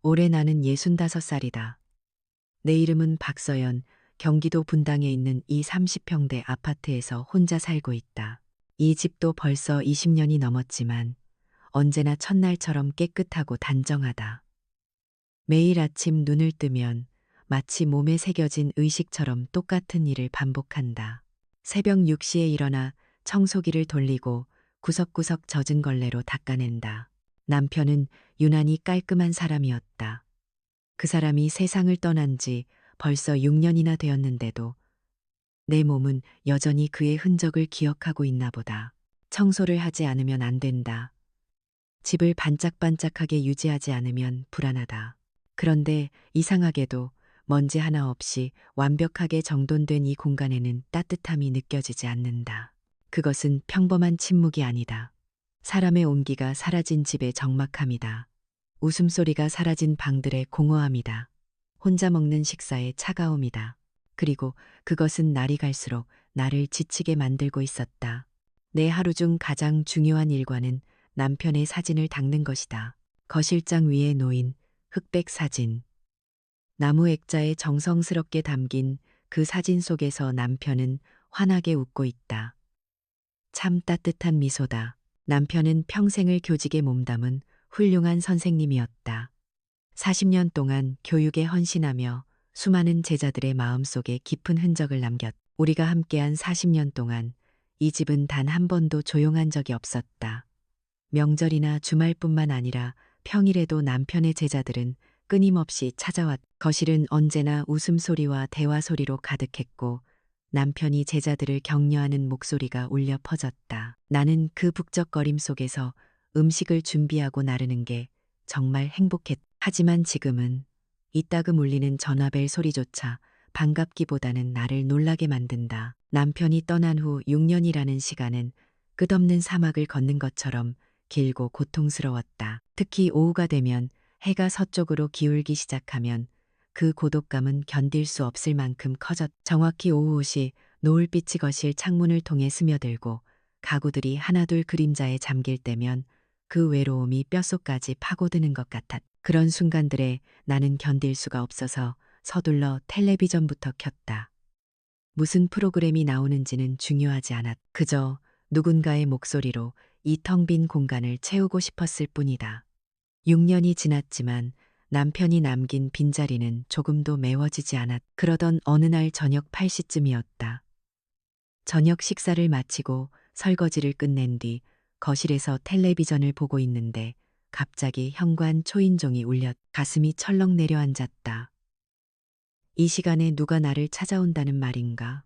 올해 나는 65살이다. 내 이름은 박서연, 경기도 분당에 있는 이 30평대 아파트에서 혼자 살고 있다. 이 집도 벌써 20년이 넘었지만 언제나 첫날처럼 깨끗하고 단정하다. 매일 아침 눈을 뜨면 마치 몸에 새겨진 의식처럼 똑같은 일을 반복한다. 새벽 6시에 일어나 청소기를 돌리고 구석구석 젖은 걸레로 닦아낸다. 남편은 유난히 깔끔한 사람이었다. 그 사람이 세상을 떠난 지 벌써 6년이나 되었는데도 내 몸은 여전히 그의 흔적을 기억하고 있나 보다. 청소를 하지 않으면 안 된다. 집을 반짝반짝하게 유지하지 않으면 불안하다. 그런데 이상하게도 먼지 하나 없이 완벽하게 정돈된 이 공간에는 따뜻함이 느껴지지 않는다. 그것은 평범한 침묵이 아니다. 사람의 온기가 사라진 집의 적막함이다. 웃음소리가 사라진 방들의 공허함이다. 혼자 먹는 식사의 차가움이다. 그리고 그것은 날이 갈수록 나를 지치게 만들고 있었다. 내 하루 중 가장 중요한 일과는 남편의 사진을 닦는 것이다. 거실장 위에 놓인 흑백 사진. 나무 액자에 정성스럽게 담긴 그 사진 속에서 남편은 환하게 웃고 있다. 참 따뜻한 미소다. 남편은 평생을 교직에 몸담은 훌륭한 선생님이었다. 40년 동안 교육에 헌신하며 수많은 제자들의 마음속에 깊은 흔적을 남겼. 우리가 함께한 40년 동안 이 집은 단 한 번도 조용한 적이 없었다. 명절이나 주말뿐만 아니라 평일에도 남편의 제자들은 끊임없이 찾아왔. 거실은 언제나 웃음소리와 대화소리로 가득했고 남편이 제자들을 격려하는 목소리가 울려 퍼졌다. 나는 그 북적거림 속에서 음식을 준비하고 나르는 게 정말 행복했. 하지만 지금은 이따금 울리는 전화벨 소리조차 반갑기보다는 나를 놀라게 만든다. 남편이 떠난 후 6년이라는 시간은 끝없는 사막을 걷는 것처럼 길고 고통스러웠다. 특히 오후가 되면 해가 서쪽으로 기울기 시작하면 그 고독감은 견딜 수 없을 만큼 커졌. 정확히 오후 5시 노을빛이 거실 창문을 통해 스며들고 가구들이 하나둘 그림자에 잠길 때면 그 외로움이 뼛속까지 파고드는 것 같았. 그런 순간들에 나는 견딜 수가 없어서 서둘러 텔레비전부터 켰다. 무슨 프로그램이 나오는지는 중요하지 않았. 그저 누군가의 목소리로 이 텅 빈 공간을 채우고 싶었을 뿐이다. 6년이 지났지만 남편이 남긴 빈자리는 조금도 메워지지 않았. 그러던 어느 날 저녁 8시쯤이었다. 저녁 식사를 마치고 설거지를 끝낸 뒤 거실에서 텔레비전을 보고 있는데 갑자기 현관 초인종이 울렸. 가슴이 철렁 내려앉았다. 이 시간에 누가 나를 찾아온다는 말인가?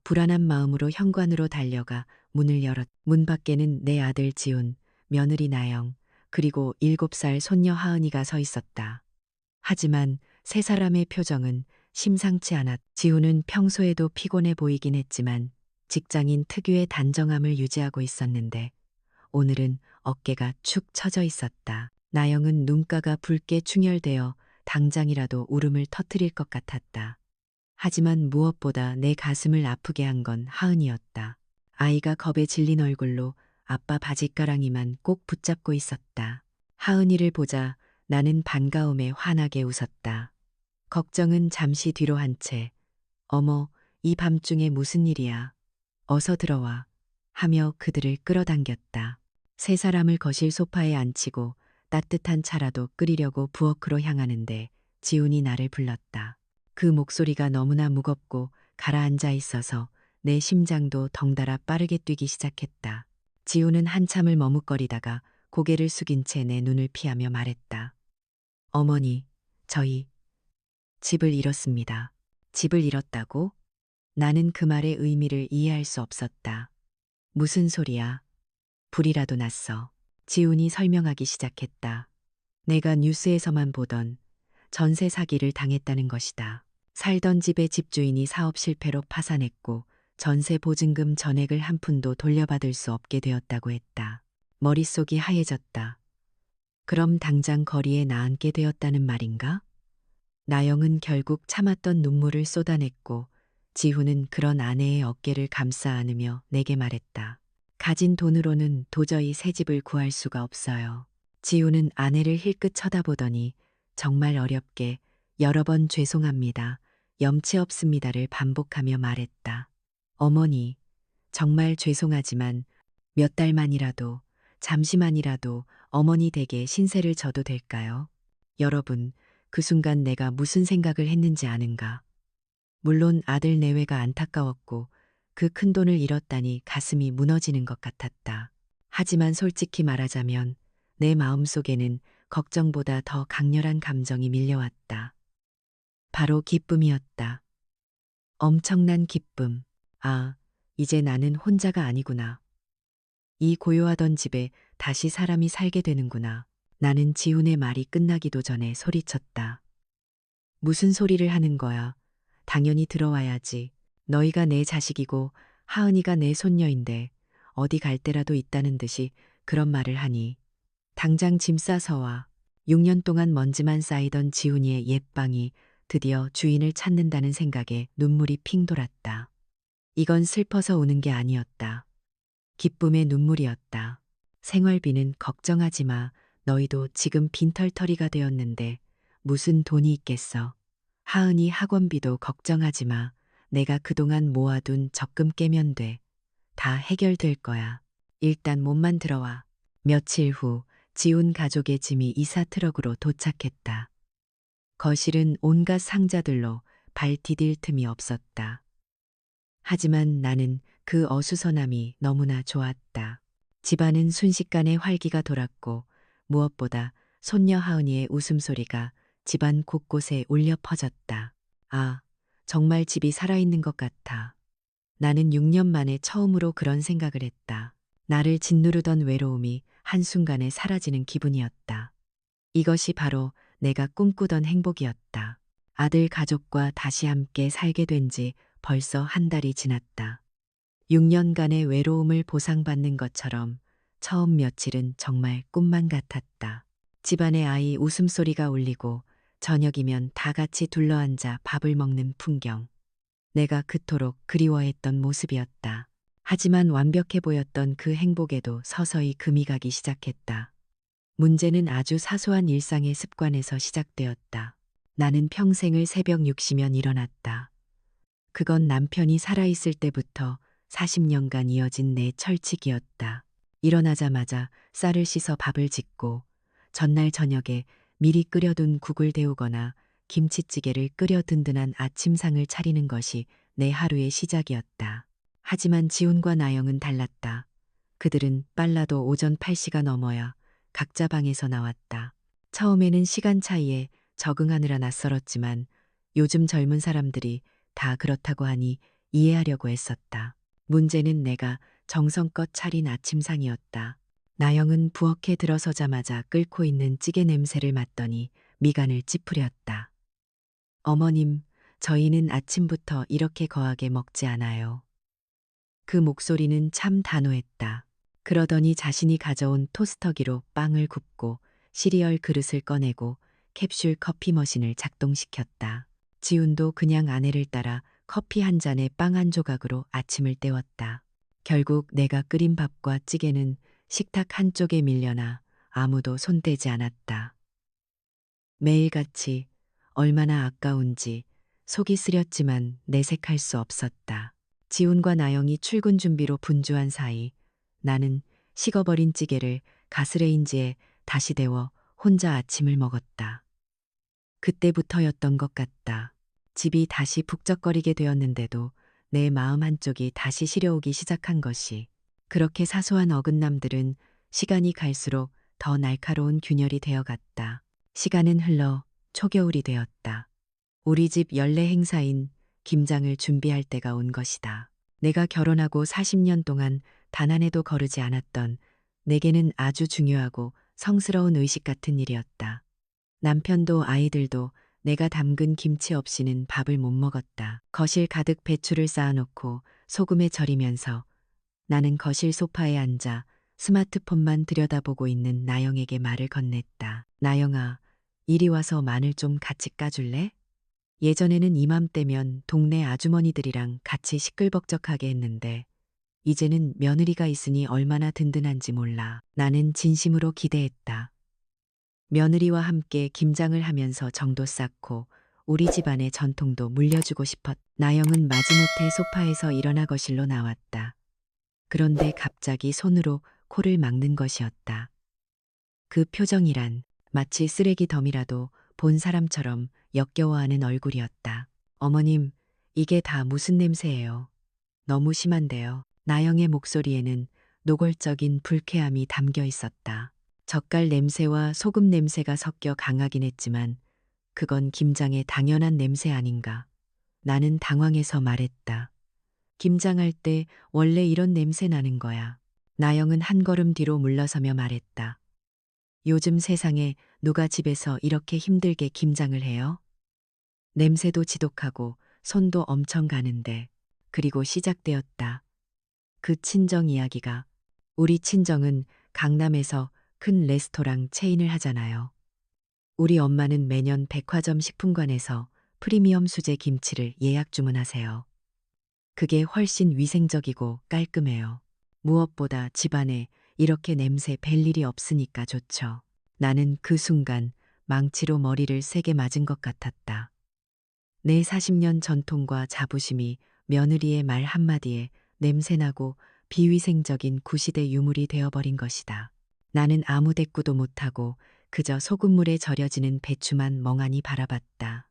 불안한 마음으로 현관으로 달려가 문을 열었. 문 밖에는 내 아들 지훈, 며느리 나영, 그리고 7살 손녀 하은이가 서 있었다. 하지만 세 사람의 표정은 심상치 않았. 지훈은 평소에도 피곤해 보이긴 했지만 직장인 특유의 단정함을 유지하고 있었는데 오늘은 어깨가 축 처져 있었다. 나영은 눈가가 붉게 충혈되어 당장이라도 울음을 터뜨릴 것 같았다. 하지만 무엇보다 내 가슴을 아프게 한 건 하은이었다. 아이가 겁에 질린 얼굴로 아빠 바짓가랑이만 꼭 붙잡고 있었다. 하은이를 보자 나는 반가움에 환하게 웃었다. 걱정은 잠시 뒤로 한 채 어머, 이 밤중에 무슨 일이야. 어서 들어와. 하며 그들을 끌어당겼다. 세 사람을 거실 소파에 앉히고 따뜻한 차라도 끓이려고 부엌으로 향하는데 지훈이 나를 불렀다. 그 목소리가 너무나 무겁고 가라앉아 있어서 내 심장도 덩달아 빠르게 뛰기 시작했다. 지훈은 한참을 머뭇거리다가 고개를 숙인 채 내 눈을 피하며 말했다. 어머니, 저희 집을 잃었습니다. 집을 잃었다고? 나는 그 말의 의미를 이해할 수 없었다. 무슨 소리야? 불이라도 났어. 지훈이 설명하기 시작했다. 내가 뉴스에서만 보던 전세 사기를 당했다는 것이다. 살던 집의 집주인이 사업 실패로 파산했고 전세 보증금 전액을 한 푼도 돌려받을 수 없게 되었다고 했다. 머릿속이 하얘졌다. 그럼 당장 거리에 나앉게 되었다는 말인가? 나영은 결국 참았던 눈물을 쏟아냈고 지훈은 그런 아내의 어깨를 감싸 안으며 내게 말했다. 가진 돈으로는 도저히 새 집을 구할 수가 없어요. 지우는 아내를 힐끗 쳐다보더니 정말 어렵게 여러 번 죄송합니다. 염치 없습니다를 반복하며 말했다. 어머니, 정말 죄송하지만 몇 달만이라도, 잠시만이라도 어머니 댁에 신세를 져도 될까요? 여러분, 그 순간 내가 무슨 생각을 했는지 아는가? 물론 아들 내외가 안타까웠고 그 큰 돈을 잃었다니 가슴이 무너지는 것 같았다. 하지만 솔직히 말하자면 내 마음속에는 걱정보다 더 강렬한 감정이 밀려왔다. 바로 기쁨이었다. 엄청난 기쁨. 아, 이제 나는 혼자가 아니구나. 이 고요하던 집에 다시 사람이 살게 되는구나. 나는 지훈의 말이 끝나기도 전에 소리쳤다. 무슨 소리를 하는 거야? 당연히 들어와야지. 너희가 내 자식이고 하은이가 내 손녀인데 어디 갈 데라도 있다는 듯이 그런 말을 하니. 당장 짐 싸서 와. 6년 동안 먼지만 쌓이던 지훈이의 옛방이 드디어 주인을 찾는다는 생각에 눈물이 핑 돌았다. 이건 슬퍼서 우는 게 아니었다. 기쁨의 눈물이었다. 생활비는 걱정하지 마. 너희도 지금 빈털터리가 되었는데 무슨 돈이 있겠어. 하은이 학원비도 걱정하지 마. 내가 그동안 모아둔 적금 깨면 돼. 다 해결될 거야. 일단 몸만 들어와. 며칠 후 지훈 가족의 짐이 이사 트럭으로 도착했다. 거실은 온갖 상자들로 발 디딜 틈이 없었다. 하지만 나는 그 어수선함이 너무나 좋았다. 집안은 순식간에 활기가 돌았고 무엇보다 손녀 하은이의 웃음소리가 집안 곳곳에 울려 퍼졌다. 아, 정말 집이 살아있는 것 같아. 나는 6년 만에 처음으로 그런 생각을 했다. 나를 짓누르던 외로움이 한순간에 사라지는 기분이었다. 이것이 바로 내가 꿈꾸던 행복이었다. 아들 가족과 다시 함께 살게 된 지 벌써 한 달이 지났다. 6년간의 외로움을 보상받는 것처럼 처음 며칠은 정말 꿈만 같았다. 집안의 아이 웃음소리가 울리고 저녁이면 다 같이 둘러앉아 밥을 먹는 풍경. 내가 그토록 그리워했던 모습이었다. 하지만 완벽해 보였던 그 행복에도 서서히 금이 가기 시작했다. 문제는 아주 사소한 일상의 습관에서 시작되었다. 나는 평생을 새벽 6시면 일어났다. 그건 남편이 살아있을 때부터 40년간 이어진 내 철칙이었다. 일어나자마자 쌀을 씻어 밥을 짓고 전날 저녁에 미리 끓여둔 국을 데우거나 김치찌개를 끓여 든든한 아침상을 차리는 것이 내 하루의 시작이었다. 하지만 지훈과 나영은 달랐다. 그들은 빨라도 오전 8시가 넘어야 각자 방에서 나왔다. 처음에는 시간 차이에 적응하느라 낯설었지만 요즘 젊은 사람들이 다 그렇다고 하니 이해하려고 애썼다. 문제는 내가 정성껏 차린 아침상이었다. 나영은 부엌에 들어서자마자 끓고 있는 찌개 냄새를 맡더니 미간을 찌푸렸다. 어머님, 저희는 아침부터 이렇게 거하게 먹지 않아요. 그 목소리는 참 단호했다. 그러더니 자신이 가져온 토스터기로 빵을 굽고 시리얼 그릇을 꺼내고 캡슐 커피 머신을 작동시켰다. 지훈도 그냥 아내를 따라 커피 한 잔에 빵 한 조각으로 아침을 때웠다. 결국 내가 끓인 밥과 찌개는 식탁 한쪽에 밀려나 아무도 손대지 않았다. 매일같이 얼마나 아까운지 속이 쓰렸지만 내색할 수 없었다. 지훈과 나영이 출근 준비로 분주한 사이 나는 식어버린 찌개를 가스레인지에 다시 데워 혼자 아침을 먹었다. 그때부터였던 것 같다. 집이 다시 북적거리게 되었는데도 내 마음 한쪽이 다시 시려오기 시작한 것이. 그렇게 사소한 어긋남들은 시간이 갈수록 더 날카로운 균열이 되어갔다. 시간은 흘러 초겨울이 되었다. 우리 집 연례 행사인 김장을 준비할 때가 온 것이다. 내가 결혼하고 40년 동안 단 한 해도 거르지 않았던 내게는 아주 중요하고 성스러운 의식 같은 일이었다. 남편도 아이들도 내가 담근 김치 없이는 밥을 못 먹었다. 거실 가득 배추를 쌓아놓고 소금에 절이면서 나는 거실 소파에 앉아 스마트폰만 들여다보고 있는 나영에게 말을 건넸다. 나영아, 이리 와서 마늘 좀 같이 까줄래? 예전에는 이맘때면 동네 아주머니들이랑 같이 시끌벅적하게 했는데 이제는 며느리가 있으니 얼마나 든든한지 몰라. 나는 진심으로 기대했다. 며느리와 함께 김장을 하면서 정도 쌓고 우리 집안의 전통도 물려주고 싶었. 나영은 마지못해 소파에서 일어나 거실로 나왔다. 그런데 갑자기 손으로 코를 막는 것이었다. 그 표정이란 마치 쓰레기 덤이라도 본 사람처럼 역겨워하는 얼굴이었다. 어머님, 이게 다 무슨 냄새예요? 너무 심한데요. 나영의 목소리에는 노골적인 불쾌함이 담겨 있었다. 젓갈 냄새와 소금 냄새가 섞여 강하긴 했지만 그건 김장의 당연한 냄새 아닌가. 나는 당황해서 말했다. 김장할 때 원래 이런 냄새 나는 거야. 나영은 한 걸음 뒤로 물러서며 말했다. 요즘 세상에 누가 집에서 이렇게 힘들게 김장을 해요? 냄새도 지독하고 손도 엄청 가는데. 그리고 시작되었다. 그 친정 이야기가. 우리 친정은 강남에서 큰 레스토랑 체인을 하잖아요. 우리 엄마는 매년 백화점 식품관에서 프리미엄 수제 김치를 예약 주문하세요. 그게 훨씬 위생적이고 깔끔해요. 무엇보다 집안에 이렇게 냄새 뵐 일이 없으니까 좋죠. 나는 그 순간 망치로 머리를 세게 맞은 것 같았다. 내 40년 전통과 자부심이 며느리의 말 한마디에 냄새나고 비위생적인 구시대 유물이 되어버린 것이다. 나는 아무 대꾸도 못하고 그저 소금물에 절여지는 배추만 멍하니 바라봤다.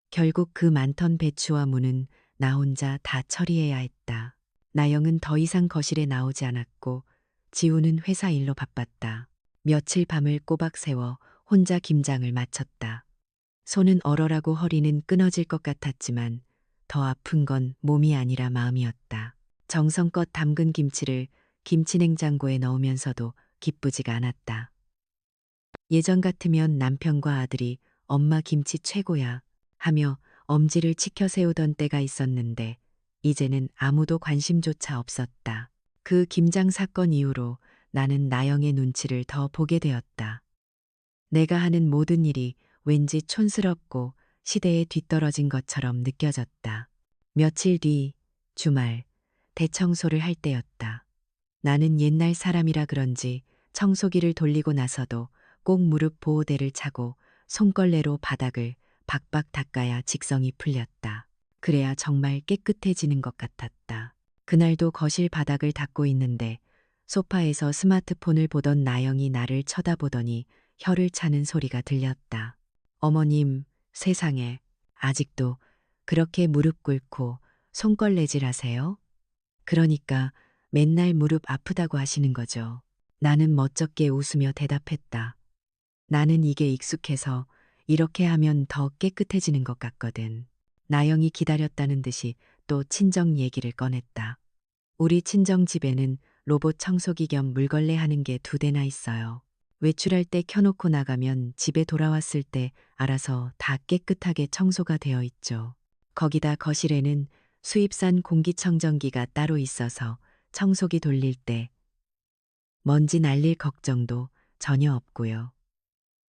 결국 그 많던 배추와 무는 나 혼자 다 처리해야 했다. 나영은 더 이상 거실에 나오지 않았고 지우는 회사 일로 바빴다. 며칠 밤을 꼬박 세워 혼자 김장을 마쳤다. 손은 얼얼하고 허리는 끊어질 것 같았지만 더 아픈 건 몸이 아니라 마음이었다. 정성껏 담근 김치를 김치냉장고에 넣으면서도 기쁘지가 않았다. 예전 같으면 남편과 아들이 엄마 김치 최고야 하며 엄지를 치켜 세우던 때가 있었는데 이제는 아무도 관심조차 없었다. 그 김장 사건 이후로 나는 나영의 눈치를 더 보게 되었다. 내가 하는 모든 일이 왠지 촌스럽고 시대에 뒤떨어진 것처럼 느껴졌다. 며칠 뒤 주말 대청소를 할 때였다. 나는 옛날 사람이라 그런지 청소기를 돌리고 나서도 꼭 무릎 보호대를 차고 손걸레로 바닥을 박박 닦아야 직성이 풀렸다. 그래야 정말 깨끗해지는 것 같았다. 그날도 거실 바닥을 닦고 있는데 소파에서 스마트폰을 보던 나영이 나를 쳐다보더니 혀를 차는 소리가 들렸다. 어머님, 세상에 아직도 그렇게 무릎 꿇고 손걸레질 하세요? 그러니까 맨날 무릎 아프다고 하시는 거죠. 나는 멋쩍게 웃으며 대답했다. 나는 이게 익숙해서 이렇게 하면 더 깨끗해지는 것 같거든. 나영이 기다렸다는 듯이 또 친정 얘기를 꺼냈다. 우리 친정 집에는 로봇 청소기 겸 물걸레 하는 게 2대나 있어요. 외출할 때 켜놓고 나가면 집에 돌아왔을 때 알아서 다 깨끗하게 청소가 되어 있죠. 거기다 거실에는 수입산 공기청정기가 따로 있어서 청소기 돌릴 때 먼지 날릴 걱정도 전혀 없고요.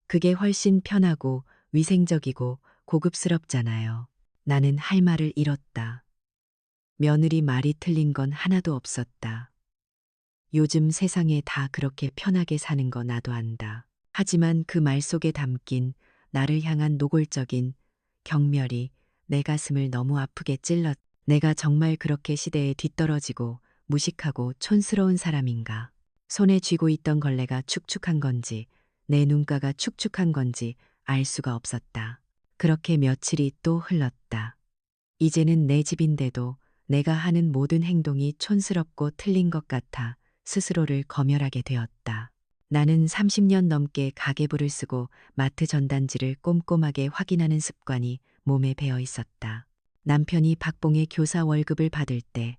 그게 훨씬 편하고 위생적이고 고급스럽잖아요. 나는 할 말을 잃었다. 며느리 말이 틀린 건 하나도 없었다. 요즘 세상에 다 그렇게 편하게 사는 거 나도 안다. 하지만 그 말 속에 담긴 나를 향한 노골적인 경멸이 내 가슴을 너무 아프게 찔렀. 내가 정말 그렇게 시대에 뒤떨어지고 무식하고 촌스러운 사람인가. 손에 쥐고 있던 걸레가 축축한 건지 내 눈가가 축축한 건지 알 수가 없었다. 그렇게 며칠이 또 흘렀다. 이제는 내 집인데도 내가 하는 모든 행동이 촌스럽고 틀린 것 같아 스스로를 검열하게 되었다. 나는 30년 넘게 가계부를 쓰고 마트 전단지를 꼼꼼하게 확인하는 습관이 몸에 배어 있었다. 남편이 박봉의 교사 월급을 받을 때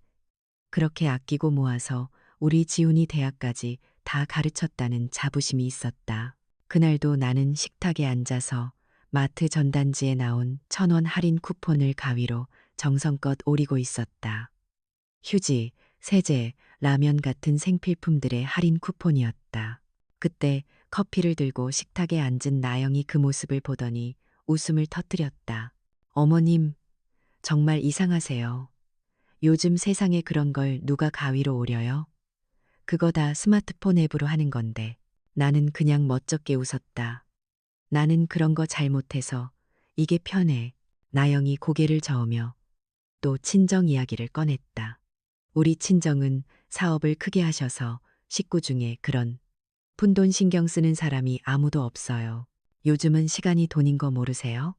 그렇게 아끼고 모아서 우리 지훈이 대학까지 다 가르쳤다는 자부심이 있었다. 그날도 나는 식탁에 앉아서 마트 전단지에 나온 1,000원 할인 쿠폰을 가위로 정성껏 오리고 있었다. 휴지, 세제, 라면 같은 생필품들의 할인 쿠폰이었다. 그때 커피를 들고 식탁에 앉은 나영이 그 모습을 보더니 웃음을 터뜨렸다. 어머님, 정말 이상하세요. 요즘 세상에 그런 걸 누가 가위로 오려요? 그거 다 스마트폰 앱으로 하는 건데. 나는 그냥 멋쩍게 웃었다. 나는 그런 거 잘못해서 이게 편해. 나영이 고개를 저으며 또 친정 이야기를 꺼냈다. 우리 친정은 사업을 크게 하셔서 식구 중에 그런 푼돈 신경 쓰는 사람이 아무도 없어요. 요즘은 시간이 돈인 거 모르세요?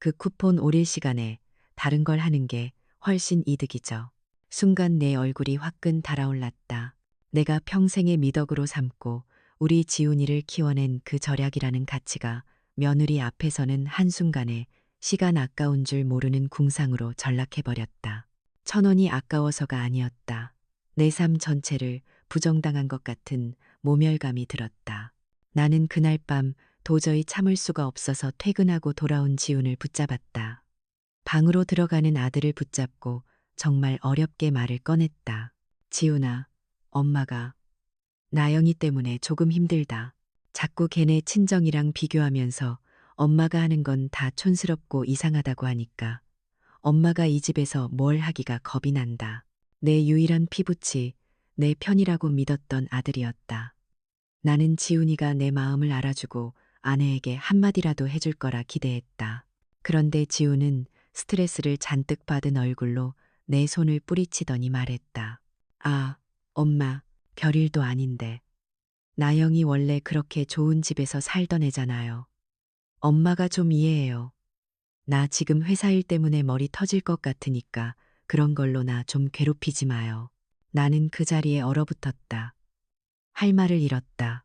그 쿠폰 오릴 시간에 다른 걸 하는 게 훨씬 이득이죠. 순간 내 얼굴이 화끈 달아올랐다. 내가 평생의 미덕으로 삼고 우리 지훈이를 키워낸 그 절약이라는 가치가 며느리 앞에서는 한순간에 시간 아까운 줄 모르는 궁상으로 전락해버렸다. 1,000원이 아까워서가 아니었다. 내 삶 전체를 부정당한 것 같은 모멸감이 들었다. 나는 그날 밤 도저히 참을 수가 없어서 퇴근하고 돌아온 지훈을 붙잡았다. 방으로 들어가는 아들을 붙잡고 정말 어렵게 말을 꺼냈다. 지훈아, 엄마가 나영이 때문에 조금 힘들다. 자꾸 걔네 친정이랑 비교하면서 엄마가 하는 건 다 촌스럽고 이상하다고 하니까 엄마가 이 집에서 뭘 하기가 겁이 난다. 내 유일한 피부치, 내 편이라고 믿었던 아들이었다. 나는 지훈이가 내 마음을 알아주고 아내에게 한마디라도 해줄 거라 기대했다. 그런데 지훈은 스트레스를 잔뜩 받은 얼굴로 내 손을 뿌리치더니 말했다. 아, 엄마, 별일도 아닌데. 나영이 원래 그렇게 좋은 집에서 살던 애잖아요. 엄마가 좀 이해해요. 나 지금 회사 일 때문에 머리 터질 것 같으니까 그런 걸로 나 좀 괴롭히지 마요. 나는 그 자리에 얼어붙었다. 할 말을 잃었다.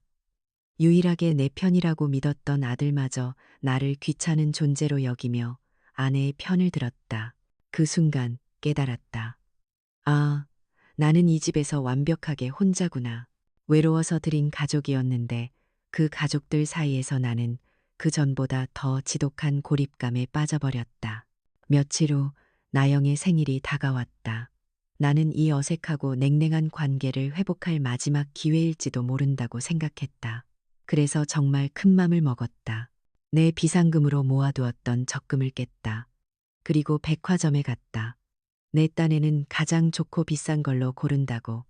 유일하게 내 편이라고 믿었던 아들마저 나를 귀찮은 존재로 여기며 아내의 편을 들었다. 그 순간 깨달았다. 아, 나는 이 집에서 완벽하게 혼자구나. 외로워서 들인 가족이었는데 그 가족들 사이에서 나는 그 전보다 더 지독한 고립감에 빠져버렸다. 며칠 후 나영의 생일이 다가왔다. 나는 이 어색하고 냉랭한 관계를 회복할 마지막 기회일지도 모른다고 생각했다. 그래서 정말 큰 맘을 먹었다. 내 비상금으로 모아두었던 적금을 깼다. 그리고 백화점에 갔다. 내 딴에는 가장 좋고 비싼 걸로 고른다고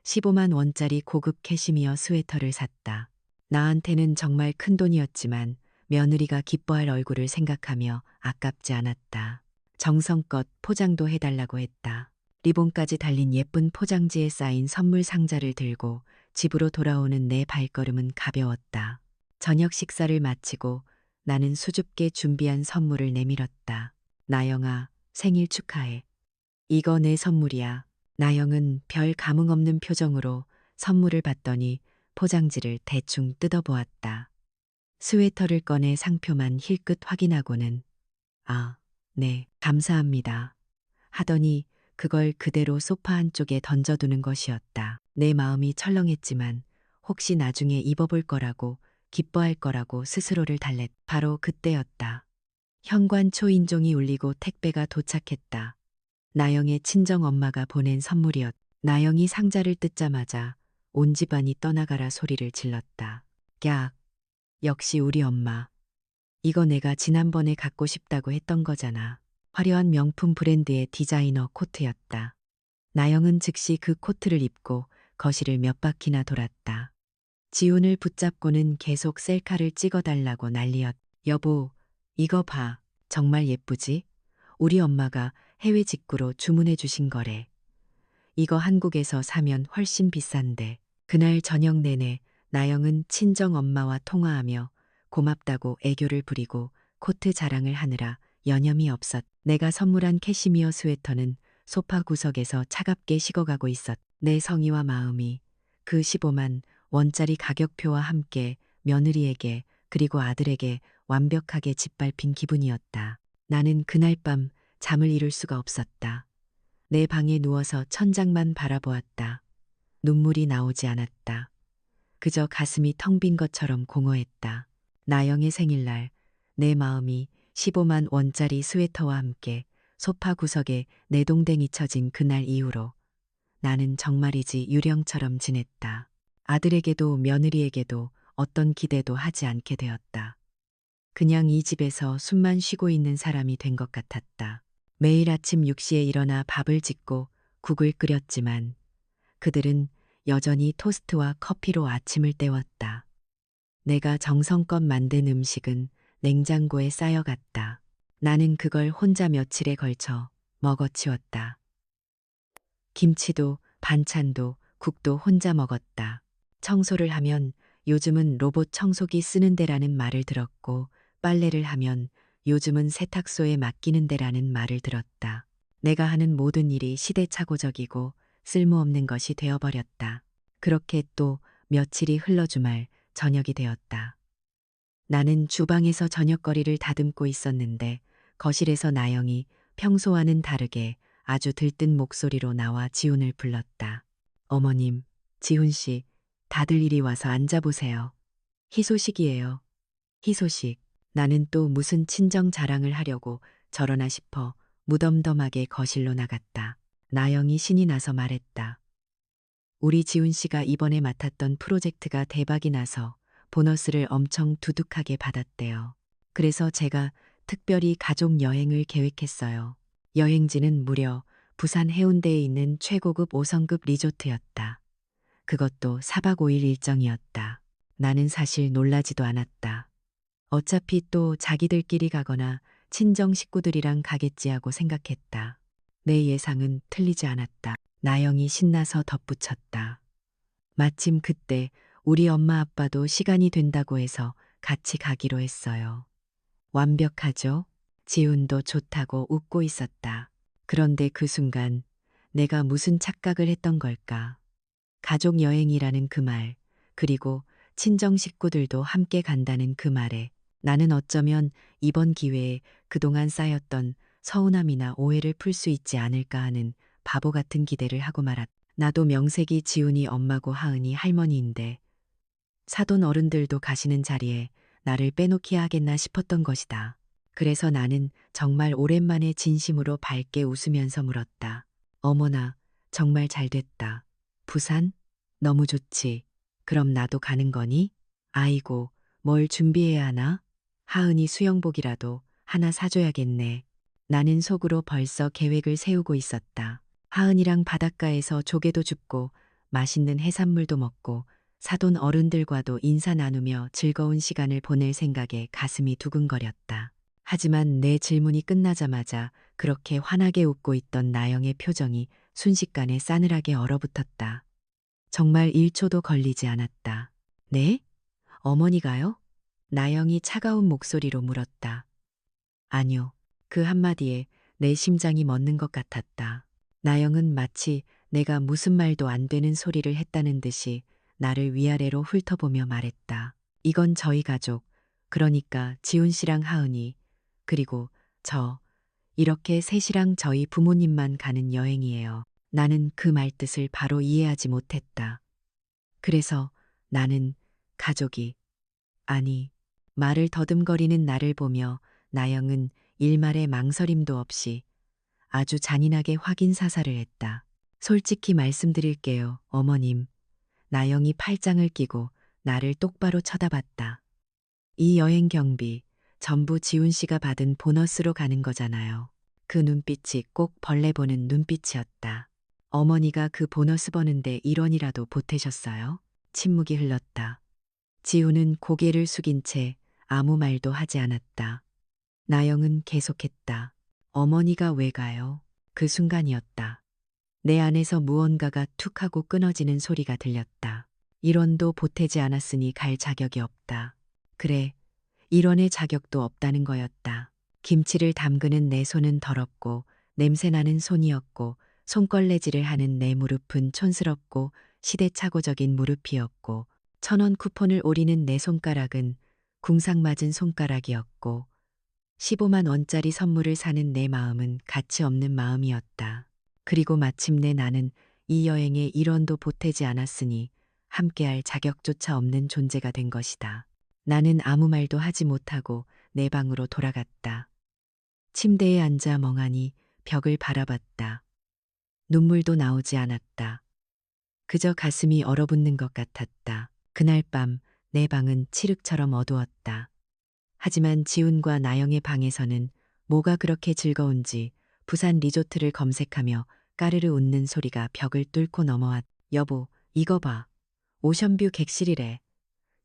15만 원짜리 고급 캐시미어 스웨터를 샀다. 나한테는 정말 큰 돈이었지만 며느리가 기뻐할 얼굴을 생각하며 아깝지 않았다. 정성껏 포장도 해달라고 했다. 리본까지 달린 예쁜 포장지에 쌓인 선물 상자를 들고 집으로 돌아오는 내 발걸음은 가벼웠다. 저녁 식사를 마치고 나는 수줍게 준비한 선물을 내밀었다. 나영아, 생일 축하해. 이거 내 선물이야. 나영은 별 감흥 없는 표정으로 선물을 받더니 포장지를 대충 뜯어보았다. 스웨터를 꺼내 상표만 힐끗 확인하고는 아, 네, 감사합니다. 하더니 그걸 그대로 소파 한쪽에 던져두는 것이었다. 내 마음이 철렁했지만 혹시 나중에 입어볼 거라고 기뻐할 거라고 스스로를 달랬. 바로 그때였다. 현관 초인종이 울리고 택배가 도착했다. 나영의 친정 엄마가 보낸 선물이었. 나영이 상자를 뜯자마자 온 집안이 떠나가라 소리를 질렀다. 야, 역시 우리 엄마. 이거 내가 지난번에 갖고 싶다고 했던 거잖아. 화려한 명품 브랜드의 디자이너 코트였다. 나영은 즉시 그 코트를 입고 거실을 몇 바퀴나 돌았다. 지훈을 붙잡고는 계속 셀카를 찍어달라고 난리였. 여보, 이거 봐. 정말 예쁘지? 우리 엄마가 해외 직구로 주문해 주신 거래. 이거 한국에서 사면 훨씬 비싼데. 그날 저녁 내내 나영은 친정 엄마와 통화하며 고맙다고 애교를 부리고 코트 자랑을 하느라 여념이 없었. 내가 선물한 캐시미어 스웨터는 소파 구석에서 차갑게 식어가고 있었. 내 성의와 마음이 그 15만 원짜리 가격표와 함께 며느리에게 그리고 아들에게 완벽하게 짓밟힌 기분이었다. 나는 그날 밤 잠을 이룰 수가 없었다. 내 방에 누워서 천장만 바라보았다. 눈물이 나오지 않았다. 그저 가슴이 텅 빈 것처럼 공허했다. 나영의 생일날 내 마음이 15만 원짜리 스웨터와 함께 소파 구석에 내동댕이 쳐진 그날 이후로 나는 정말이지 유령처럼 지냈다. 아들에게도 며느리에게도 어떤 기대도 하지 않게 되었다. 그냥 이 집에서 숨만 쉬고 있는 사람이 된 것 같았다. 매일 아침 6시에 일어나 밥을 짓고 국을 끓였지만 그들은 여전히 토스트와 커피로 아침을 때웠다. 내가 정성껏 만든 음식은 냉장고에 쌓여갔다. 나는 그걸 혼자 며칠에 걸쳐 먹어치웠다. 김치도 반찬도 국도 혼자 먹었다. 청소를 하면 요즘은 로봇 청소기 쓰는 데라는 말을 들었고, 빨래를 하면 요즘은 세탁소에 맡기는 데라는 말을 들었다. 내가 하는 모든 일이 시대착오적이고 쓸모없는 것이 되어버렸다. 그렇게 또 며칠이 흘러 주말 저녁이 되었다. 나는 주방에서 저녁거리를 다듬고 있었는데 거실에서 나영이 평소와는 다르게 아주 들뜬 목소리로 나와 지훈을 불렀다. 어머님, 지훈 씨, 다들 이리 와서 앉아보세요. 희소식이에요. 희소식. 나는 또 무슨 친정 자랑을 하려고 저러나 싶어 무덤덤하게 거실로 나갔다. 나영이 신이 나서 말했다. 우리 지훈 씨가 이번에 맡았던 프로젝트가 대박이 나서 보너스를 엄청 두둑하게 받았대요. 그래서 제가 특별히 가족 여행을 계획했어요. 여행지는 무려 부산 해운대에 있는 최고급 5성급 리조트였다. 그것도 4박 5일 일정이었다. 나는 사실 놀라지도 않았다. 어차피 또 자기들끼리 가거나 친정 식구들이랑 가겠지 하고 생각했다. 내 예상은 틀리지 않았다. 나영이 신나서 덧붙였다. 마침 그때 우리 엄마 아빠도 시간이 된다고 해서 같이 가기로 했어요. 완벽하죠? 지훈도 좋다고 웃고 있었다. 그런데 그 순간 내가 무슨 착각을 했던 걸까? 가족 여행이라는 그 말, 그리고 친정 식구들도 함께 간다는 그 말에 나는 어쩌면 이번 기회에 그동안 쌓였던 서운함이나 오해를 풀 수 있지 않을까 하는 바보 같은 기대를 하고 말았다. 나도 명색이 지훈이 엄마고 하은이 할머니인데 사돈 어른들도 가시는 자리에 나를 빼놓기야 하겠나 싶었던 것이다. 그래서 나는 정말 오랜만에 진심으로 밝게 웃으면서 물었다. 어머나, 정말 잘 됐다. 부산? 너무 좋지. 그럼 나도 가는 거니? 아이고, 뭘 준비해야 하나? 하은이 수영복이라도 하나 사줘야겠네. 나는 속으로 벌써 계획을 세우고 있었다. 하은이랑 바닷가에서 조개도 줍고 맛있는 해산물도 먹고 사돈 어른들과도 인사 나누며 즐거운 시간을 보낼 생각에 가슴이 두근거렸다. 하지만 내 질문이 끝나자마자 그렇게 환하게 웃고 있던 나영의 표정이 순식간에 싸늘하게 얼어붙었다. 정말 1초도 걸리지 않았다. 네? 어머니가요? 나영이 차가운 목소리로 물었다. 아니요. 그 한마디에 내 심장이 멎는 것 같았다. 나영은 마치 내가 무슨 말도 안 되는 소리를 했다는 듯이 나를 위아래로 훑어보며 말했다. 이건 저희 가족, 그러니까 지훈 씨랑 하은이, 그리고 저, 이렇게 셋이랑 저희 부모님만 가는 여행이에요. 나는 그 말뜻을 바로 이해하지 못했다. 그래서 나는 가족이, 아니, 말을 더듬거리는 나를 보며 나영은 일말의 망설임도 없이 아주 잔인하게 확인사살을 했다. 솔직히 말씀드릴게요, 어머님. 나영이 팔짱을 끼고 나를 똑바로 쳐다봤다. 이 여행 경비 전부 지훈 씨가 받은 보너스로 가는 거잖아요. 그 눈빛이 꼭 벌레 보는 눈빛이었다. 어머니가 그 보너스 버는데 1원이라도 보태셨어요? 침묵이 흘렀다. 지훈은 고개를 숙인 채 아무 말도 하지 않았다. 나영은 계속했다. 어머니가 왜 가요? 그 순간이었다. 내 안에서 무언가가 툭 하고 끊어지는 소리가 들렸다. 1원도 보태지 않았으니 갈 자격이 없다. 그래, 1원의 자격도 없다는 거였다. 김치를 담그는 내 손은 더럽고 냄새나는 손이었고 손걸레질을 하는 내 무릎은 촌스럽고 시대착오적인 무릎이었고 1,000원 쿠폰을 오리는 내 손가락은 궁상맞은 손가락이었고 15만 원짜리 선물을 사는 내 마음은 가치 없는 마음이었다. 그리고 마침내 나는 이 여행에 1원도 보태지 않았으니 함께할 자격조차 없는 존재가 된 것이다. 나는 아무 말도 하지 못하고 내 방으로 돌아갔다. 침대에 앉아 멍하니 벽을 바라봤다. 눈물도 나오지 않았다. 그저 가슴이 얼어붙는 것 같았다. 그날 밤 내 방은 칠흑처럼 어두웠다. 하지만 지훈과 나영의 방에서는 뭐가 그렇게 즐거운지 부산 리조트를 검색하며 까르르 웃는 소리가 벽을 뚫고 넘어왔. 여보, 이거 봐. 오션뷰 객실이래.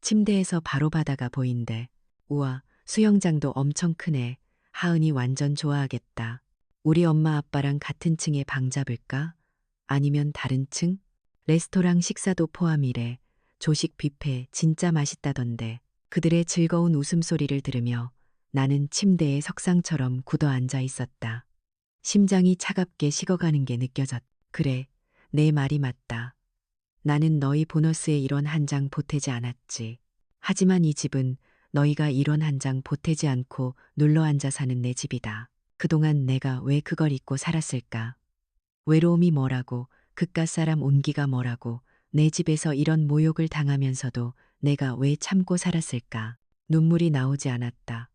침대에서 바로 바다가 보인대. 우와, 수영장도 엄청 크네. 하은이 완전 좋아하겠다. 우리 엄마 아빠랑 같은 층에 방 잡을까? 아니면 다른 층? 레스토랑 식사도 포함이래. 조식 뷔페 진짜 맛있다던데. 그들의 즐거운 웃음소리를 들으며 나는 침대에 석상처럼 굳어 앉아 있었다. 심장이 차갑게 식어가는 게 느껴졌. 그래, 내 말이 맞다. 나는 너희 보너스에 1원 한 장 보태지 않았지. 하지만 이 집은 너희가 1원 한 장 보태지 않고 눌러 앉아 사는 내 집이다. 그동안 내가 왜 그걸 잊고 살았을까? 외로움이 뭐라고, 그깟 사람 온기가 뭐라고, 내 집에서 이런 모욕을 당하면서도 내가 왜 참고 살았을까? 눈물이 나오지 않았다.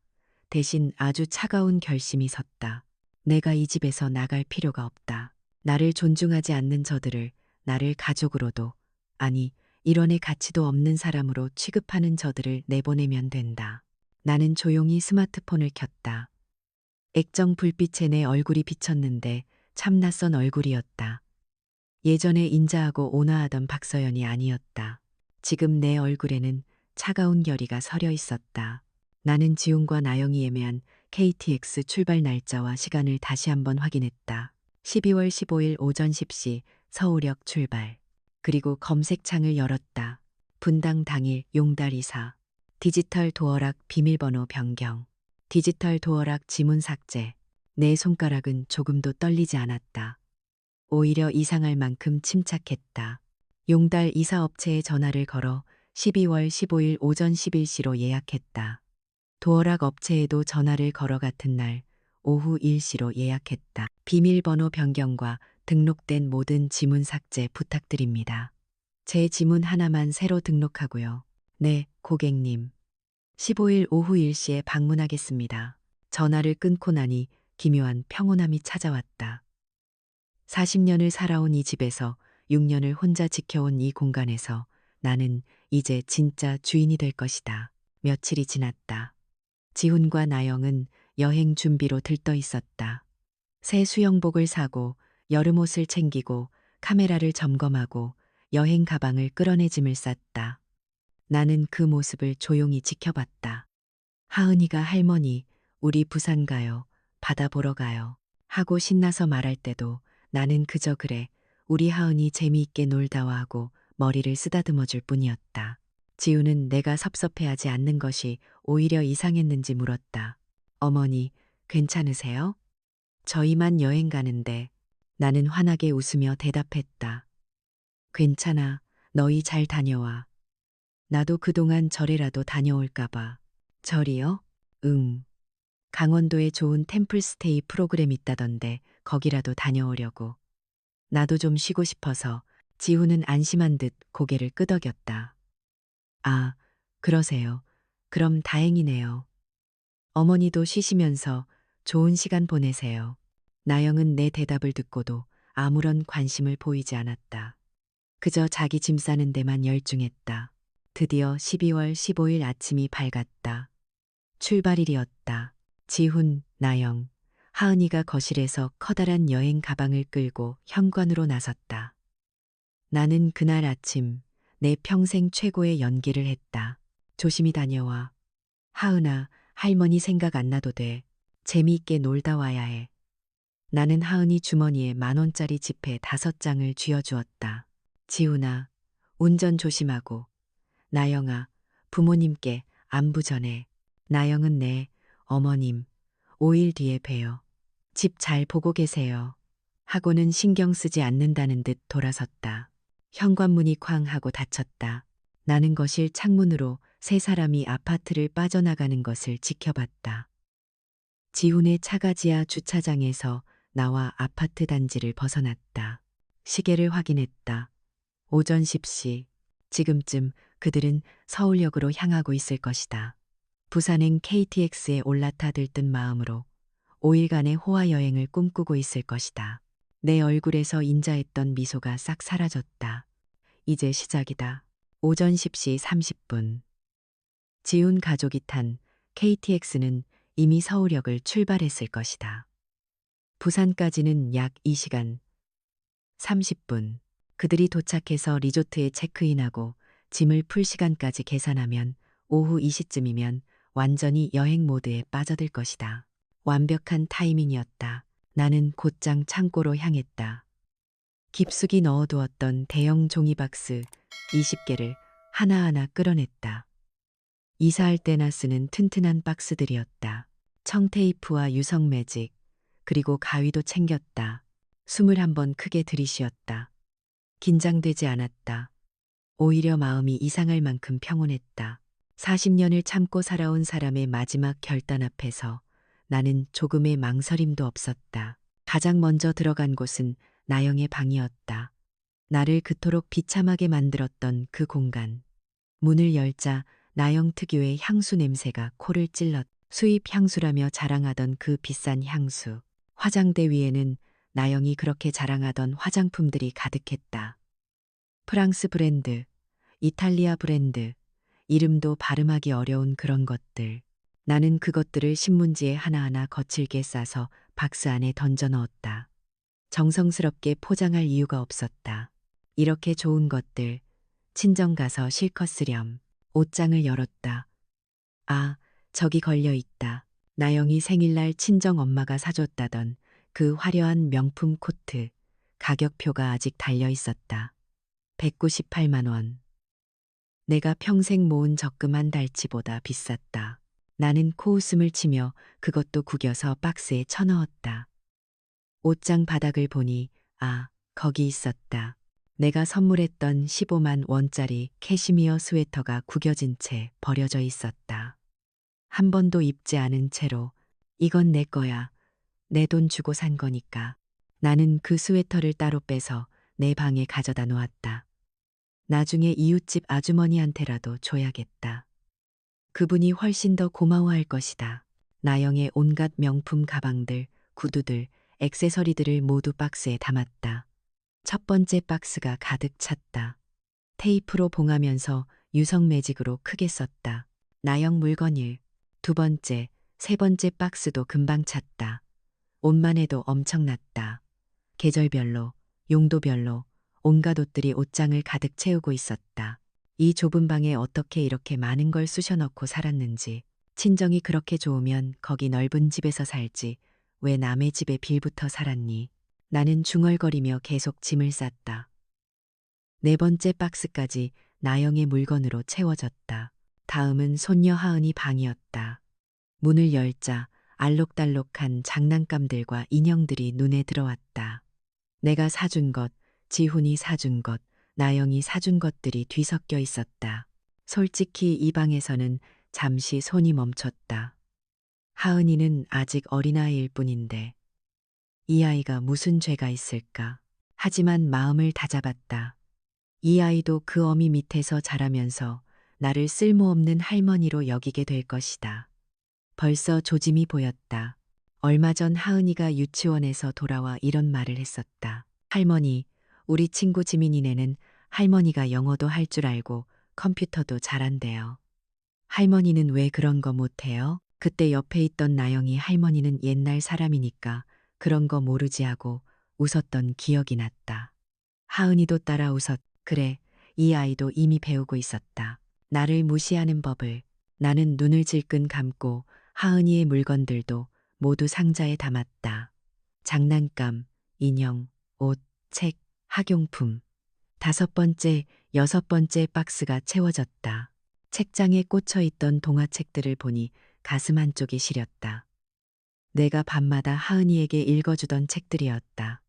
대신 아주 차가운 결심이 섰다. 내가 이 집에서 나갈 필요가 없다. 나를 존중하지 않는 저들을 나를 가족으로도, 아니, 일원의 가치도 없는 사람으로 취급하는 저들을 내보내면 된다. 나는 조용히 스마트폰을 켰다. 액정 불빛에 내 얼굴이 비쳤는데 참 낯선 얼굴이었다. 예전에 인자하고 온화하던 박서연이 아니었다. 지금 내 얼굴에는 차가운 결의가 서려 있었다. 나는 지훈과 나영이 예매한 KTX 출발 날짜와 시간을 다시 한번 확인했다. 12월 15일 오전 10시 서울역 출발. 그리고 검색창을 열었다. 분당 당일 용달이사. 디지털 도어락 비밀번호 변경. 디지털 도어락 지문 삭제. 내 손가락은 조금도 떨리지 않았다. 오히려 이상할 만큼 침착했다. 용달 이사업체에 전화를 걸어 12월 15일 오전 11시로 예약했다. 도어락 업체에도 전화를 걸어 같은 날 오후 1시로 예약했다. 비밀번호 변경과 등록된 모든 지문 삭제 부탁드립니다. 제 지문 하나만 새로 등록하고요. 네, 고객님. 15일 오후 1시에 방문하겠습니다. 전화를 끊고 나니 기묘한 평온함이 찾아왔다. 40년을 살아온 이 집에서 6년을 혼자 지켜온 이 공간에서 나는 이제 진짜 주인이 될 것이다. 며칠이 지났다. 지훈과 나영은 여행 준비로 들떠 있었다. 새 수영복을 사고 여름옷을 챙기고 카메라를 점검하고 여행 가방을 끌어내 짐을 쌌다. 나는 그 모습을 조용히 지켜봤다. 하은이가 할머니, 우리 부산 가요. 바다 보러 가요. 하고 신나서 말할 때도 나는 그저 그래, 우리 하은이 재미있게 놀다와 하고 머리를 쓰다듬어 줄 뿐이었다. 지우는 내가 섭섭해하지 않는 것이 오히려 이상했는지 물었다. 어머니, 괜찮으세요? 저희만 여행 가는데. 나는 환하게 웃으며 대답했다. 괜찮아, 너희 잘 다녀와. 나도 그동안 절에라도 다녀올까봐. 절이요? 응. 강원도에 좋은 템플스테이 프로그램 있다던데 거기라도 다녀오려고. 나도 좀 쉬고 싶어서. 지우는 안심한 듯 고개를 끄덕였다. 아, 그러세요. 그럼 다행이네요. 어머니도 쉬시면서 좋은 시간 보내세요. 나영은 내 대답을 듣고도 아무런 관심을 보이지 않았다. 그저 자기 짐 싸는 데만 열중했다. 드디어 12월 15일 아침이 밝았다. 출발일이었다. 지훈, 나영, 하은이가 거실에서 커다란 여행 가방을 끌고 현관으로 나섰다. 나는 그날 아침 내 평생 최고의 연기를 했다. 조심히 다녀와. 하은아, 할머니 생각 안 나도 돼. 재미있게 놀다 와야 해. 나는 하은이 주머니에 10,000원짜리 지폐 5장을 쥐어주었다. 지훈아, 운전 조심하고. 나영아, 부모님께 안부 전해. 나영은 네, 어머님, 5일 뒤에 봬요. 집 잘 보고 계세요. 하고는 신경 쓰지 않는다는 듯 돌아섰다. 현관문이 쾅 하고 닫혔다. 나는 거실 창문으로 세 사람이 아파트를 빠져나가는 것을 지켜봤다. 지훈의 차가 지하 주차장에서 나와 아파트 단지를 벗어났다. 시계를 확인했다. 오전 10시. 지금쯤 그들은 서울역으로 향하고 있을 것이다. 부산행 KTX에 올라타 들뜬 마음으로 5일간의 호화 여행을 꿈꾸고 있을 것이다. 내 얼굴에서 인자했던 미소가 싹 사라졌다. 이제 시작이다. 오전 10시 30분. 지훈 가족이 탄 KTX는 이미 서울역을 출발했을 것이다. 부산까지는 약 2시간 30분. 그들이 도착해서 리조트에 체크인하고 짐을 풀 시간까지 계산하면 오후 2시쯤이면 완전히 여행 모드에 빠져들 것이다. 완벽한 타이밍이었다. 나는 곧장 창고로 향했다. 깊숙이 넣어두었던 대형 종이박스 20개를 하나하나 끌어냈다. 이사할 때나 쓰는 튼튼한 박스들이었다. 청테이프와 유성 매직, 그리고 가위도 챙겼다. 숨을 한번 크게 들이쉬었다. 긴장되지 않았다. 오히려 마음이 이상할 만큼 평온했다. 40년을 참고 살아온 사람의 마지막 결단 앞에서 나는 조금의 망설임도 없었다. 가장 먼저 들어간 곳은 나영의 방이었다. 나를 그토록 비참하게 만들었던 그 공간. 문을 열자 나영 특유의 향수 냄새가 코를 찔렀. 수입 향수라며 자랑하던 그 비싼 향수. 화장대 위에는 나영이 그렇게 자랑하던 화장품들이 가득했다. 프랑스 브랜드, 이탈리아 브랜드, 이름도 발음하기 어려운 그런 것들. 나는 그것들을 신문지에 하나하나 거칠게 싸서 박스 안에 던져 넣었다. 정성스럽게 포장할 이유가 없었다. 이렇게 좋은 것들, 친정 가서 실컷 쓰렴. 옷장을 열었다. 아, 저기 걸려 있다. 나영이 생일날 친정 엄마가 사줬다던 그 화려한 명품 코트. 가격표가 아직 달려 있었다. 198만 원. 내가 평생 모은 적금 한 달치보다 비쌌다. 나는 코웃음을 치며 그것도 구겨서 박스에 쳐넣었다. 옷장 바닥을 보니 아, 거기 있었다. 내가 선물했던 15만 원짜리 캐시미어 스웨터가 구겨진 채 버려져 있었다. 한 번도 입지 않은 채로 이건 내 거야. 내 돈 주고 산 거니까. 나는 그 스웨터를 따로 빼서 내 방에 가져다 놓았다. 나중에 이웃집 아주머니한테라도 줘야겠다. 그분이 훨씬 더 고마워할 것이다. 나영의 온갖 명품 가방들, 구두들, 액세서리들을 모두 박스에 담았다. 첫 번째 박스가 가득 찼다. 테이프로 봉하면서 유성 매직으로 크게 썼다. 나영 물건 1. 두 번째, 세 번째 박스도 금방 찼다. 옷만 해도 엄청났다. 계절별로, 용도별로 온갖 옷들이 옷장을 가득 채우고 있었다. 이 좁은 방에 어떻게 이렇게 많은 걸 쑤셔넣고 살았는지. 친정이 그렇게 좋으면 거기 넓은 집에서 살지. 왜 남의 집에 빌붙어 살았니? 나는 중얼거리며 계속 짐을 쌌다. 네 번째 박스까지 나영의 물건으로 채워졌다. 다음은 손녀 하은이 방이었다. 문을 열자 알록달록한 장난감들과 인형들이 눈에 들어왔다. 내가 사준 것, 지훈이 사준 것, 나영이 사준 것들이 뒤섞여 있었다. 솔직히 이 방에서는 잠시 손이 멈췄다. 하은이는 아직 어린아이일 뿐인데 이 아이가 무슨 죄가 있을까? 하지만 마음을 다잡았다. 이 아이도 그 어미 밑에서 자라면서 나를 쓸모없는 할머니로 여기게 될 것이다. 벌써 조짐이 보였다. 얼마 전 하은이가 유치원에서 돌아와 이런 말을 했었다. 할머니, 우리 친구 지민이네는 할머니가 영어도 할 줄 알고 컴퓨터도 잘한대요. 할머니는 왜 그런 거 못해요? 그때 옆에 있던 나영이 할머니는 옛날 사람이니까 그런 거 모르지 하고 웃었던 기억이 났다. 하은이도 따라 웃었. 그래, 이 아이도 이미 배우고 있었다. 나를 무시하는 법을. 나는 눈을 질끈 감고 하은이의 물건들도 모두 상자에 담았다. 장난감, 인형, 옷, 책, 학용품. 5번째, 6번째 박스가 채워졌다. 책장에 꽂혀 있던 동화책들을 보니 가슴 한쪽이 시렸다. 내가 밤마다 하은이에게 읽어주던 책들이었다.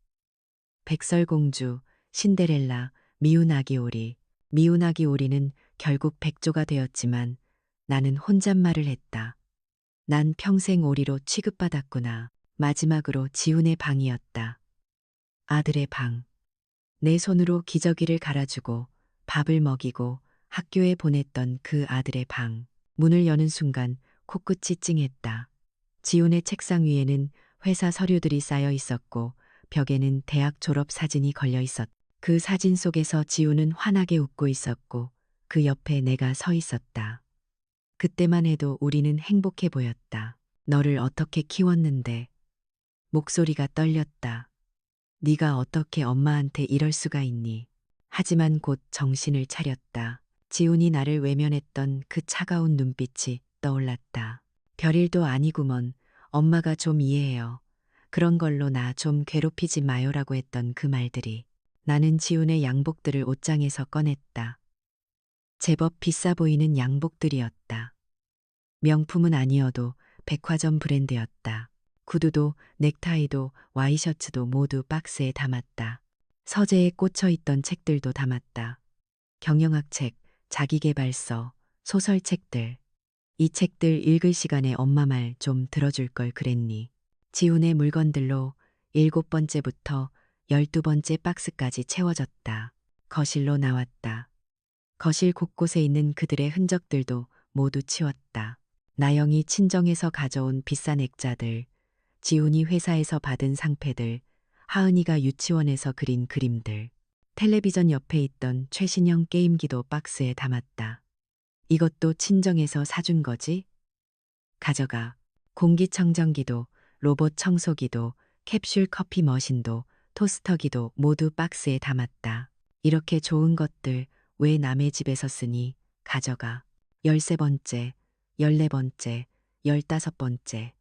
백설공주, 신데렐라, 미운 아기 오리. 미운 아기 오리는 결국 백조가 되었지만 나는 혼잣말을 했다. 난 평생 오리로 취급받았구나. 마지막으로 지훈의 방이었다. 아들의 방. 내 손으로 기저귀를 갈아주고 밥을 먹이고 학교에 보냈던 그 아들의 방. 문을 여는 순간 코끝이 찡했다. 지훈의 책상 위에는 회사 서류들이 쌓여 있었고 벽에는 대학 졸업 사진이 걸려 있었다. 그 사진 속에서 지훈은 환하게 웃고 있었고 그 옆에 내가 서 있었다. 그때만 해도 우리는 행복해 보였다. 너를 어떻게 키웠는데. 목소리가 떨렸다. 네가 어떻게 엄마한테 이럴 수가 있니. 하지만 곧 정신을 차렸다. 지훈이 나를 외면했던 그 차가운 눈빛이 떠올랐다. 별일도 아니구먼. 엄마가 좀 이해해요. 그런 걸로 나 좀 괴롭히지 마요라고 했던 그 말들이. 나는 지훈의 양복들을 옷장에서 꺼냈다. 제법 비싸 보이는 양복들이었다. 명품은 아니어도 백화점 브랜드였다. 구두도 넥타이도 와이셔츠도 모두 박스에 담았다. 서재에 꽂혀 있던 책들도 담았다. 경영학 책, 자기계발서, 소설책들. 이 책들 읽을 시간에 엄마 말 좀 들어줄 걸 그랬니. 지훈의 물건들로 7번째부터 12번째 박스까지 채워졌다. 거실로 나왔다. 거실 곳곳에 있는 그들의 흔적들도 모두 치웠다. 나영이 친정에서 가져온 비싼 액자들, 지훈이 회사에서 받은 상패들, 하은이가 유치원에서 그린 그림들, 텔레비전 옆에 있던 최신형 게임기도 박스에 담았다. 이것도 친정에서 사준 거지? 가져가. 공기청정기도, 로봇 청소기도, 캡슐 커피 머신도, 토스터기도 모두 박스에 담았다. 이렇게 좋은 것들 왜 남의 집에서 쓰니? 가져가. 13번째, 14번째, 15번째.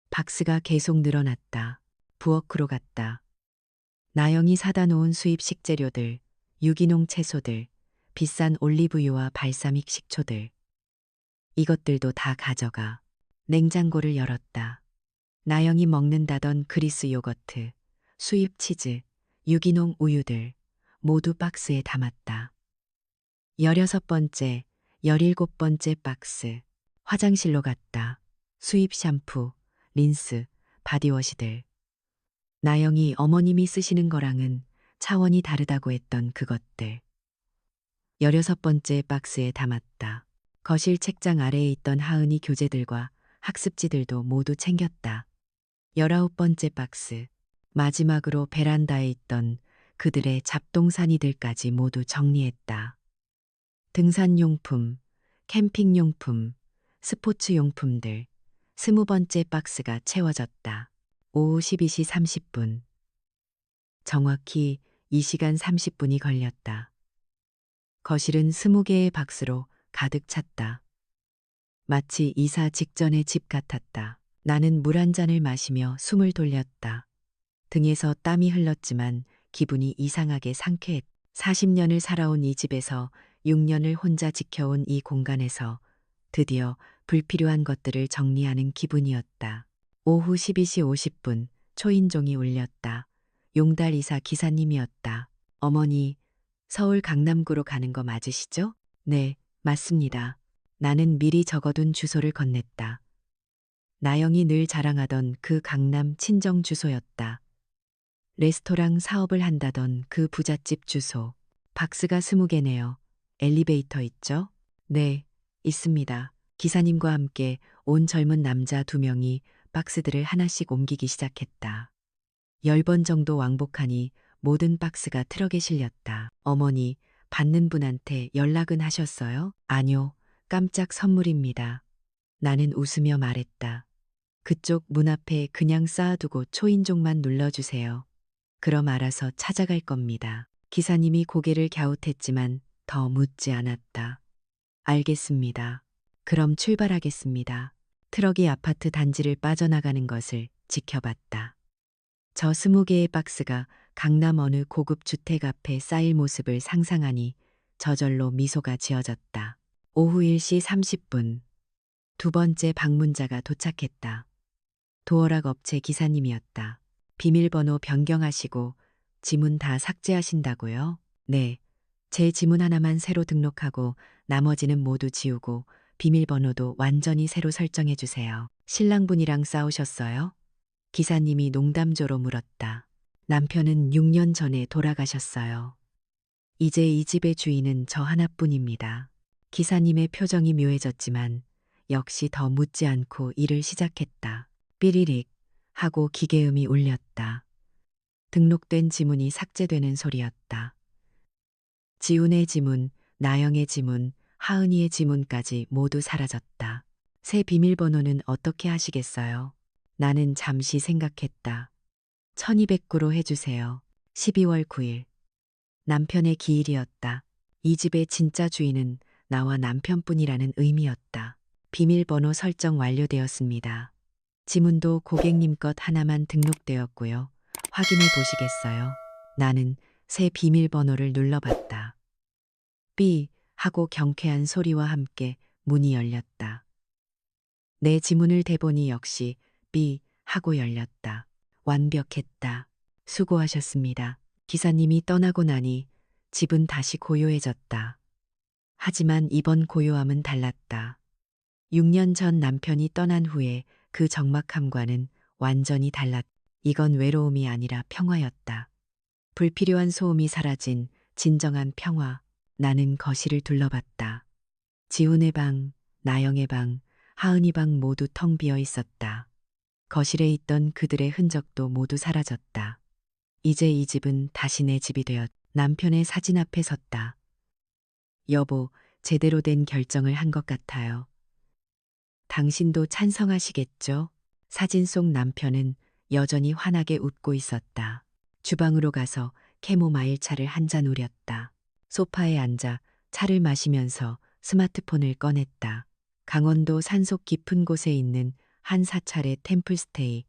박스가 계속 늘어났다. 부엌으로 갔다. 나영이 사다 놓은 수입 식재료들, 유기농 채소들, 비싼 올리브유와 발사믹 식초들. 이것들도 다 가져가. 냉장고를 열었다. 나영이 먹는다던 그리스 요거트, 수입 치즈, 유기농 우유들 모두 박스에 담았다. 16번째, 17번째 박스. 화장실로 갔다. 수입 샴푸, 린스, 바디워시들. 나영이 어머님이 쓰시는 거랑은 차원이 다르다고 했던 그것들. 16번째 박스에 담았다. 거실 책장 아래에 있던 하은이 교재들과 학습지들도 모두 챙겼다. 19번째 박스. 마지막으로 베란다에 있던 그들의 잡동사니들까지 모두 정리했다. 등산용품, 캠핑용품, 스포츠용품들. 20번째 박스가 채워졌다. 오후 12시 30분. 정확히 2시간 30분이 걸렸다. 거실은 20개의 박스로 가득 찼다. 마치 이사 직전의 집 같았다. 나는 물 한 잔을 마시며 숨을 돌렸다. 등에서 땀이 흘렀지만 기분이 이상하게 상쾌했다. 40년을 살아온 이 집에서 6년을 혼자 지켜온 이 공간에서 드디어 불필요한 것들을 정리하는 기분이었다. 오후 12시 50분 초인종이 울렸다. 용달 이사 기사님이었다. 어머니, 서울 강남구로 가는 거 맞으시죠? 네, 맞습니다. 나는 미리 적어둔 주소를 건넸다. 나영이 늘 자랑하던 그 강남 친정 주소였다. 레스토랑 사업을 한다던 그 부잣집 주소. 박스가 20개네요. 엘리베이터 있죠? 네, 있습니다. 기사님과 함께 온 젊은 남자 2명이 박스들을 하나씩 옮기기 시작했다. 10번 정도 왕복하니 모든 박스가 트럭에 실렸다. 어머니, 받는 분한테 연락은 하셨어요? 아니요, 깜짝 선물입니다. 나는 웃으며 말했다. 그쪽 문 앞에 그냥 쌓아두고 초인종만 눌러주세요. 그럼 알아서 찾아갈 겁니다. 기사님이 고개를 갸웃했지만 더 묻지 않았다. 알겠습니다. 그럼 출발하겠습니다. 트럭이 아파트 단지를 빠져나가는 것을 지켜봤다. 저 20개의 박스가 강남 어느 고급 주택 앞에 쌓일 모습을 상상하니 저절로 미소가 지어졌다. 오후 1시 30분. 2번째 방문자가 도착했다. 도어락 업체 기사님이었다. 비밀번호 변경하시고 지문 다 삭제하신다고요? 네. 제 지문 하나만 새로 등록하고 나머지는 모두 지우고 비밀번호도 완전히 새로 설정해 주세요. 신랑분이랑 싸우셨어요? 기사님이 농담조로 물었다. 남편은 6년 전에 돌아가셨어요. 이제 이 집의 주인은 저 하나뿐입니다. 기사님의 표정이 묘해졌지만 역시 더 묻지 않고 일을 시작했다. 삐리릭 하고 기계음이 울렸다. 등록된 지문이 삭제되는 소리였다. 지훈의 지문, 나영의 지문, 하은이의 지문까지 모두 사라졌다. 새 비밀번호는 어떻게 하시겠어요? 나는 잠시 생각했다. 1209로 해주세요. 12월 9일. 남편의 기일이었다. 이 집의 진짜 주인은 나와 남편뿐이라는 의미였다. 비밀번호 설정 완료되었습니다. 지문도 고객님 것 하나만 등록되었고요. 확인해 보시겠어요? 나는 새 비밀번호를 눌러봤다. 삐 하고 경쾌한 소리와 함께 문이 열렸다. 내 지문을 대보니 역시 삐 하고 열렸다. 완벽했다. 수고하셨습니다. 기사님이 떠나고 나니 집은 다시 고요해졌다. 하지만 이번 고요함은 달랐다. 6년 전 남편이 떠난 후에 그 적막함과는 완전히 달랐다. 이건 외로움이 아니라 평화였다. 불필요한 소음이 사라진 진정한 평화. 나는 거실을 둘러봤다. 지훈의 방, 나영의 방, 하은이 방 모두 텅 비어 있었다. 거실에 있던 그들의 흔적도 모두 사라졌다. 이제 이 집은 다시 내 집이 되었. 남편의 사진 앞에 섰다. 여보, 제대로 된 결정을 한 것 같아요. 당신도 찬성하시겠죠? 사진 속 남편은 여전히 환하게 웃고 있었다. 주방으로 가서 캐모마일 차를 한 잔 우렸다. 소파에 앉아 차를 마시면서 스마트폰을 꺼냈다. 강원도 산속 깊은 곳에 있는 한 사찰의 템플스테이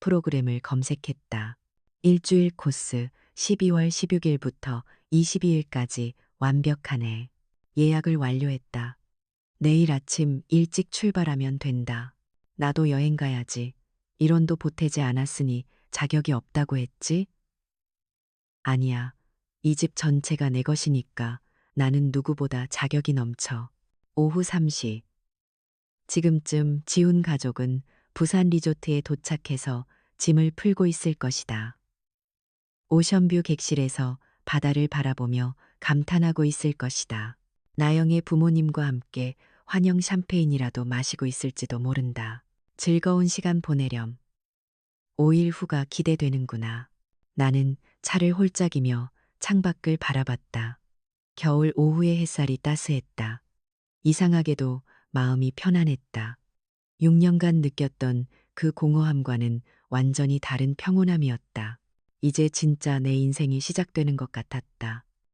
프로그램을 검색했다. 일주일 코스 12월 16일부터 22일까지 완벽하네. 예약을 완료했다. 내일 아침 일찍 출발하면 된다. 나도 여행 가야지. 일원도 보태지 않았으니 자격이 없다고 했지? 아니야. 이 집 전체가 내 것이니까 나는 누구보다 자격이 넘쳐. 오후 3시. 지금쯤 지훈 가족은 부산 리조트에 도착해서 짐을 풀고 있을 것이다. 오션뷰 객실에서 바다를 바라보며 감탄하고 있을 것이다. 나영의 부모님과 함께 환영 샴페인이라도 마시고 있을지도 모른다. 즐거운 시간 보내렴. 5일 후가 기대되는구나. 나는 차를 홀짝이며 창밖을 바라봤다. 겨울 오후의 햇살이 따스했다. 이상하게도 마음이 편안했다. 6년간 느꼈던 그 공허함과는 완전히 다른 평온함이었다. 이제 진짜 내 인생이 시작되는 것 같았다.